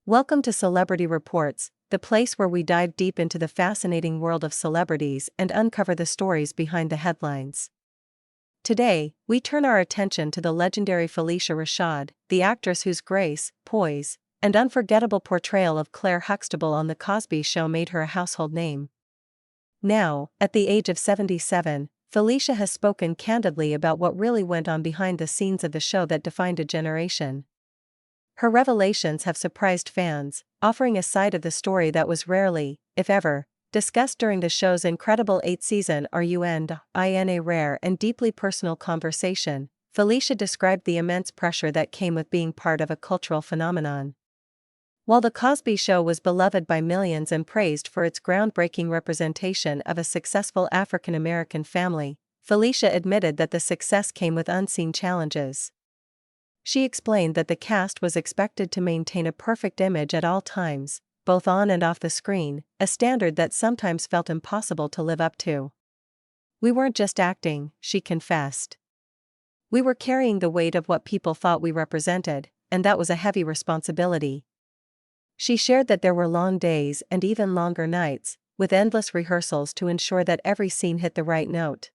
Welcome to Celebrity Reports, the place where we dive deep into the fascinating world of celebrities and uncover the stories behind the headlines. Today, we turn our attention to the legendary Phylicia Rashad, the actress whose grace, poise, and unforgettable portrayal of Clair Huxtable on The Cosby Show made her a household name. Now, at the age of 77, Phylicia has spoken candidly about what really went on behind the scenes of the show that defined a generation. Her revelations have surprised fans, offering a side of the story that was rarely, if ever, discussed during the show's incredible 8th-season. In a rare and deeply personal conversation, Phylicia described the immense pressure that came with being part of a cultural phenomenon. While The Cosby Show was beloved by millions and praised for its groundbreaking representation of a successful African-American family, Phylicia admitted that the success came with unseen challenges. She explained that the cast was expected to maintain a perfect image at all times, both on and off the screen, a standard that sometimes felt impossible to live up to. "We weren't just acting," she confessed. "We were carrying the weight of what people thought we represented, and that was a heavy responsibility." She shared that there were long days and even longer nights, with endless rehearsals to ensure that every scene hit the right note.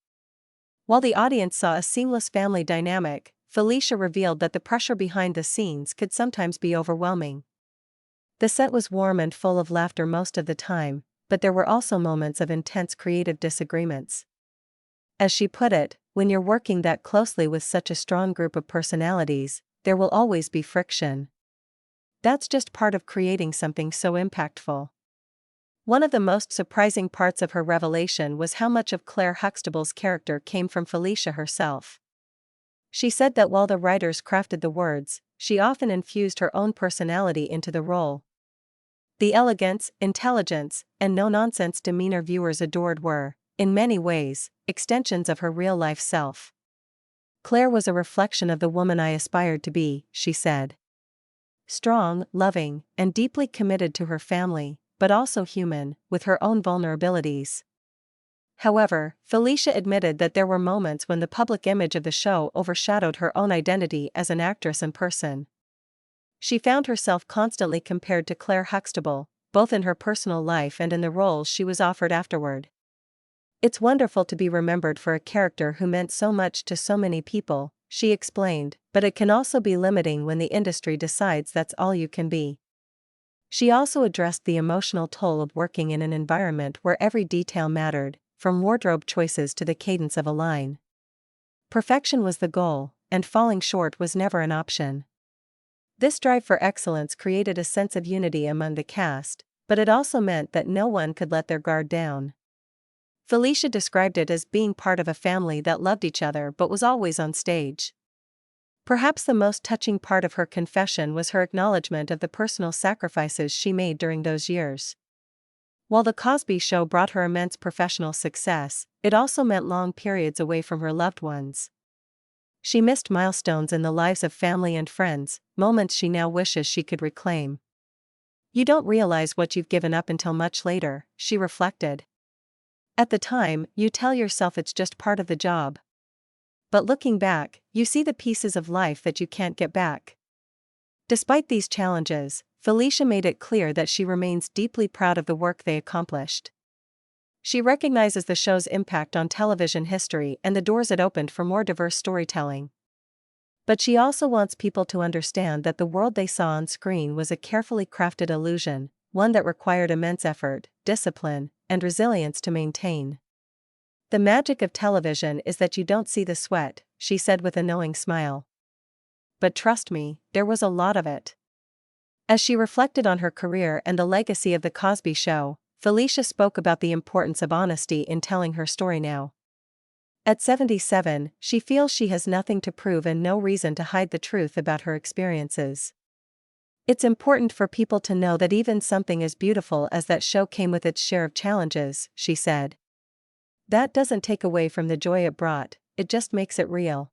While the audience saw a seamless family dynamic, Phylicia revealed that the pressure behind the scenes could sometimes be overwhelming. "The set was warm and full of laughter most of the time, but there were also moments of intense creative disagreements." As she put it, "When you're working that closely with such a strong group of personalities, there will always be friction. That's just part of creating something so impactful." One of the most surprising parts of her revelation was how much of Clair Huxtable's character came from Phylicia herself. She said that while the writers crafted the words, she often infused her own personality into the role. The elegance, intelligence, and no-nonsense demeanor viewers adored were, in many ways, extensions of her real-life self. "Claire was a reflection of the woman I aspired to be," she said. "Strong, loving, and deeply committed to her family, but also human, with her own vulnerabilities." However, Phylicia admitted that there were moments when the public image of the show overshadowed her own identity as an actress and person. She found herself constantly compared to Clair Huxtable, both in her personal life and in the roles she was offered afterward. "It's wonderful to be remembered for a character who meant so much to so many people," she explained, "but it can also be limiting when the industry decides that's all you can be." She also addressed the emotional toll of working in an environment where every detail mattered, from wardrobe choices to the cadence of a line. Perfection was the goal, and falling short was never an option. This drive for excellence created a sense of unity among the cast, but it also meant that no one could let their guard down. Phylicia described it as being part of a family that loved each other but was always on stage. Perhaps the most touching part of her confession was her acknowledgement of the personal sacrifices she made during those years. While The Cosby Show brought her immense professional success, it also meant long periods away from her loved ones. She missed milestones in the lives of family and friends, moments she now wishes she could reclaim. "You don't realize what you've given up until much later," she reflected. "At the time, you tell yourself it's just part of the job. But looking back, you see the pieces of life that you can't get back." Despite these challenges, Phylicia made it clear that she remains deeply proud of the work they accomplished. She recognizes the show's impact on television history and the doors it opened for more diverse storytelling. But she also wants people to understand that the world they saw on screen was a carefully crafted illusion, one that required immense effort, discipline, and resilience to maintain. "The magic of television is that you don't see the sweat," she said with a knowing smile. "But trust me, there was a lot of it." As she reflected on her career and the legacy of The Cosby Show, Phylicia spoke about the importance of honesty in telling her story now. At 77, she feels she has nothing to prove and no reason to hide the truth about her experiences. "It's important for people to know that even something as beautiful as that show came with its share of challenges," she said. "That doesn't take away from the joy it brought, it just makes it real."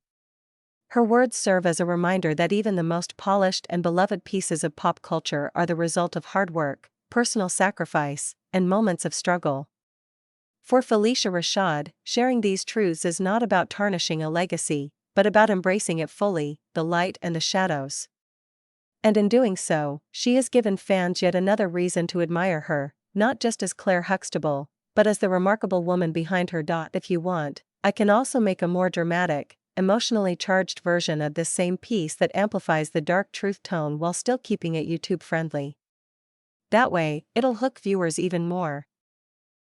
Her words serve as a reminder that even the most polished and beloved pieces of pop culture are the result of hard work, personal sacrifice, and moments of struggle. For Phylicia Rashad, sharing these truths is not about tarnishing a legacy, but about embracing it fully, the light and the shadows. And in doing so, she has given fans yet another reason to admire her, not just as Clair Huxtable, but as the remarkable woman behind her. If you want, I can also make a more dramatic, emotionally charged version of this same piece that amplifies the dark truth tone while still keeping it YouTube friendly. That way, it'll hook viewers even more.